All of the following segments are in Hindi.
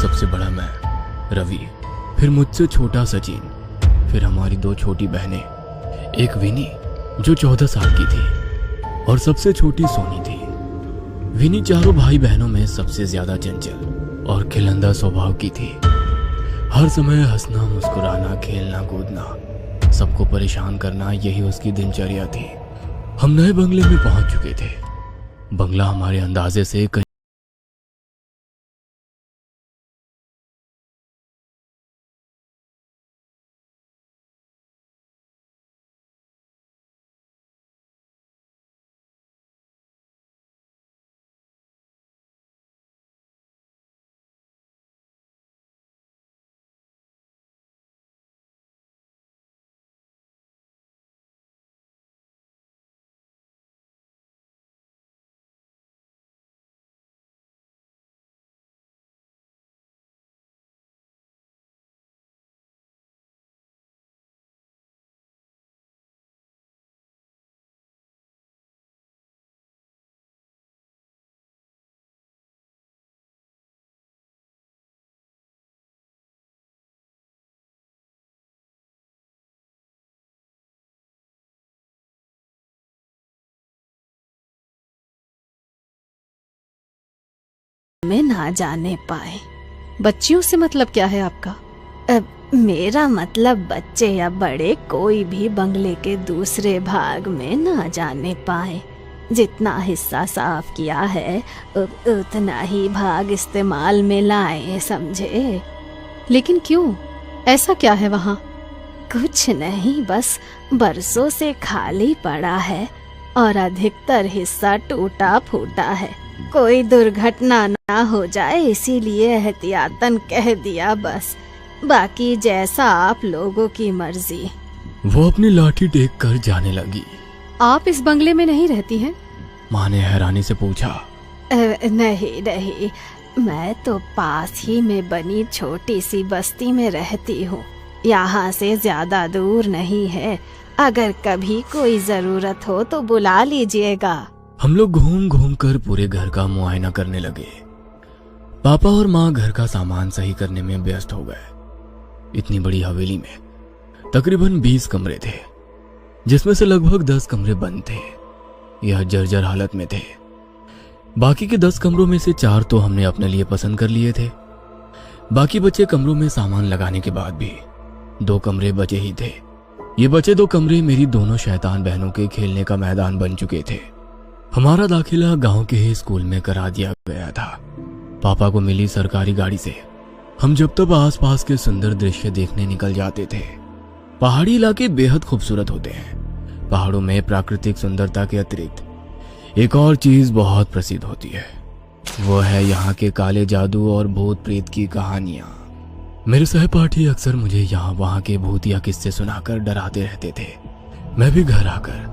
सबसे बड़ा मैं, रवि, फिर मुझसे छोटा सचिन, फिर हमारी 2 छोटी बहनें, एक विनी जो 14 साल की थी और सबसे छोटी सोनी थी। विनी चारों भाई बहनों में सबसे ज्यादा चंचल और खिलंदा स्वभाव की थी। हर समय हंसना, मुस्कुराना, खेलना, कूदना, सबको परेशान करना, यही उसकी दिनचर्या थी। हम नए बंगले में पहुंच चुके थे। बंगला हमारे अंदाजे से कहीं में ना जाने पाए। बच्चियों से मतलब क्या है आपका? मेरा मतलब बच्चे या बड़े कोई भी बंगले के दूसरे भाग में ना जाने पाए। जितना हिस्सा साफ किया है उतना ही भाग इस्तेमाल में लाए, समझे? लेकिन क्यों? ऐसा क्या है वहाँ? कुछ नहीं, बस बरसों से खाली पड़ा है और अधिकतर हिस्सा टूटा फूटा है। कोई दुर्घटना ना हो जाए इसीलिए एहतियातन कह दिया बस। बाकी जैसा आप लोगों की मर्जी। वो अपनी लाठी टेक कर जाने लगी। आप इस बंगले में नहीं रहती हैं? माँ ने हैरानी से पूछा। नहीं नहीं, मैं तो पास ही में बनी छोटी सी बस्ती में रहती हूँ। यहाँ से ज्यादा दूर नहीं है। अगर कभी कोई जरूरत हो तो बुला लीजिएगा। हम लोग घूम घूम कर पूरे घर का मुआयना करने लगे। पापा और माँ घर का सामान सही करने में व्यस्त हो गए। इतनी बड़ी हवेली में तकरीबन 20 कमरे थे, जिसमें से लगभग 10 कमरे बंद थे, यह जर्जर हालत में थे। बाकी के 10 कमरों में से 4 तो हमने अपने लिए पसंद कर लिए थे। बाकी बचे कमरों में सामान लगाने के बाद भी 2 कमरे बचे ही थे। ये बचे 2 कमरे मेरी दोनों शैतान बहनों के खेलने का मैदान बन चुके थे। हमारा दाखिला गांव के ही स्कूल में करा दिया गया था। पापा को मिली सरकारी गाड़ी से हम जब तब आसपास के सुंदर दृश्य देखने निकल जाते थे। पहाड़ी इलाके बेहद खूबसूरत होते हैं। पहाड़ों में प्राकृतिक सुंदरता के अतिरिक्त एक और चीज बहुत प्रसिद्ध होती है, वो है यहाँ के काले जादू और भूत प्रेत की कहानियां। मेरे सहपाठी अक्सर मुझे यहाँ वहाँ के भूतिया किस्से सुनाकर डराते रहते थे। मैं भी घर आकर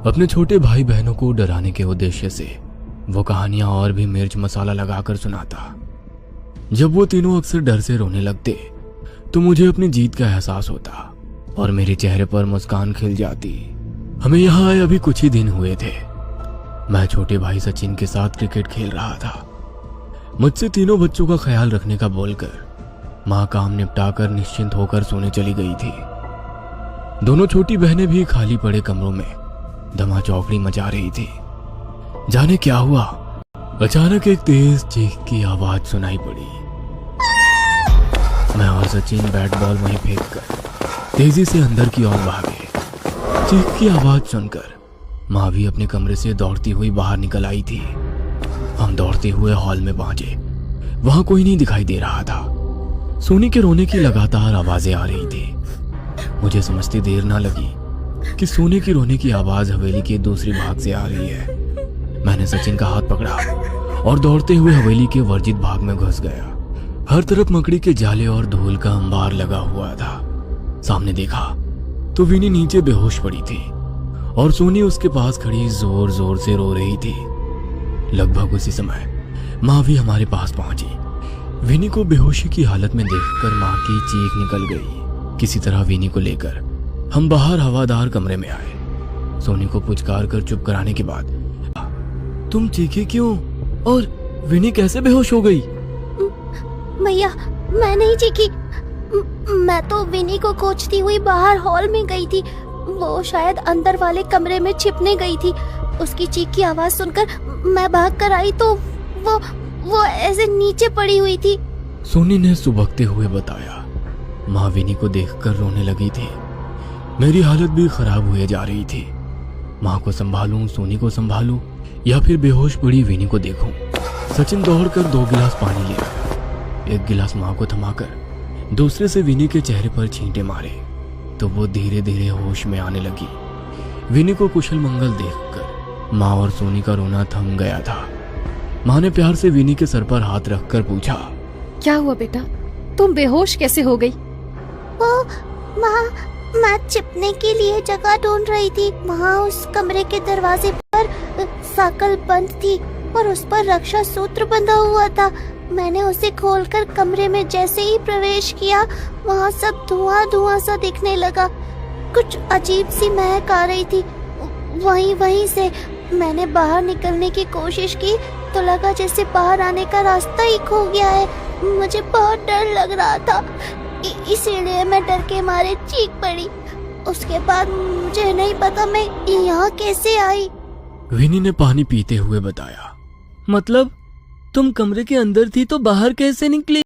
अपने छोटे भाई बहनों को डराने के उद्देश्य से वो कहानियां और भी मिर्च मसाला लगाकर सुनाता। जब वो तीनों अक्सर डर से रोने लगते तो मुझे अपनी जीत का एहसास होता और मेरे चेहरे पर मुस्कान खिल जाती। हमें यहाँ आए अभी कुछ ही दिन हुए थे। मैं छोटे भाई सचिन के साथ क्रिकेट खेल रहा था। मुझसे तीनों बच्चों का ख्याल रखने का बोलकर माँ काम निपटाकर निश्चिंत होकर सोने चली गई थी। दोनों छोटी बहनें भी खाली पड़े कमरों में धमा चौकड़ी मचा रही थी। जाने क्या हुआ, अचानक एक तेज चीख की आवाज सुनाई पड़ी। मैं और सचिन बैट बॉल वहीं फेंक कर तेजी से अंदर की ओर भागे। चीख की आवाज सुनकर माँ भी अपने कमरे से दौड़ती हुई बाहर निकल आई थी। हम दौड़ते हुए हॉल में पहुंचे। वहां कोई नहीं दिखाई दे रहा था। सोनी के रोने की लगातार आवाजें आ रही थी। मुझे समझती देर ना लगी कि सोनी की रोने की आवाज हवेली के दूसरी भाग से आ रही है। मैंने सचिन का हाथ पकड़ा और दौड़ते हुए हवेली के वर्जित भाग में घुस गया। हर तरफ मकड़ी के जाले और धूल का अंबार लगा हुआ था। सामने देखा तो विनी नीचे बेहोश पड़ी थी और सोनी उसके पास खड़ी जोर जोर से रो रही थी। लगभग उसी समय माँ भी हमारे पास पहुंची। विनी को बेहोशी की हालत में देखकर माँ की चीख निकल गई। किसी तरह विनी को लेकर हम बाहर हवादार कमरे में आए। सोनी को पुचकार कर चुप कराने के बाद, तुम चीखे क्यों और विनी कैसे बेहोश हो गई? भैया मैं नहीं चीखी। मैं तो विनी को खोजती हुई बाहर हॉल में गई थी। वो शायद अंदर वाले कमरे में छिपने गई थी। उसकी चीख की आवाज सुनकर मैं भाग कर आई तो वो ऐसे नीचे पड़ी हुई थी। सोनी ने सुबकते हुए बताया। माँ विनी को देखकर रोने लगी थी। मेरी हालत भी खराब हुए जा रही थी। माँ को संभालूं, सोनी को संभालूं या फिर बेहोश पड़ी विनी को देखूं। सचिन दौड़कर 2 गिलास पानी ले आया। एक गिलास माँ को थमाकर दूसरे से विनी के चेहरे पर छींटे मारे तो वो धीरे धीरे होश में आने लगी। विनी को कुशल मंगल देखकर माँ और सोनी का रोना थम गया था। माँ ने प्यार से विनी के सर पर हाथ रखकर पूछा, क्या हुआ बेटा, तुम बेहोश कैसे हो गई? वो मैं छिपने के लिए जगह ढूंढ रही थी। वहाँ उस कमरे के दरवाजे पर साकल बंद थी और उस पर रक्षा सूत्र बंधा हुआ था। मैंने उसे खोलकर कमरे में जैसे ही प्रवेश किया, वहाँ सब धुआं सा दिखने लगा। कुछ अजीब सी महक आ रही थी। वहीं से मैंने बाहर निकलने की कोशिश की तो लगा जैसे बाहर आने का रास्ता ही खो गया है। मुझे बहुत डर लग रहा था, इसीलिए मैं डर के मारे चीख पड़ी। उसके बाद मुझे नहीं पता मैं यहाँ कैसे आई। विनी ने पानी पीते हुए बताया। मतलब तुम कमरे के अंदर थी तो बाहर कैसे निकली?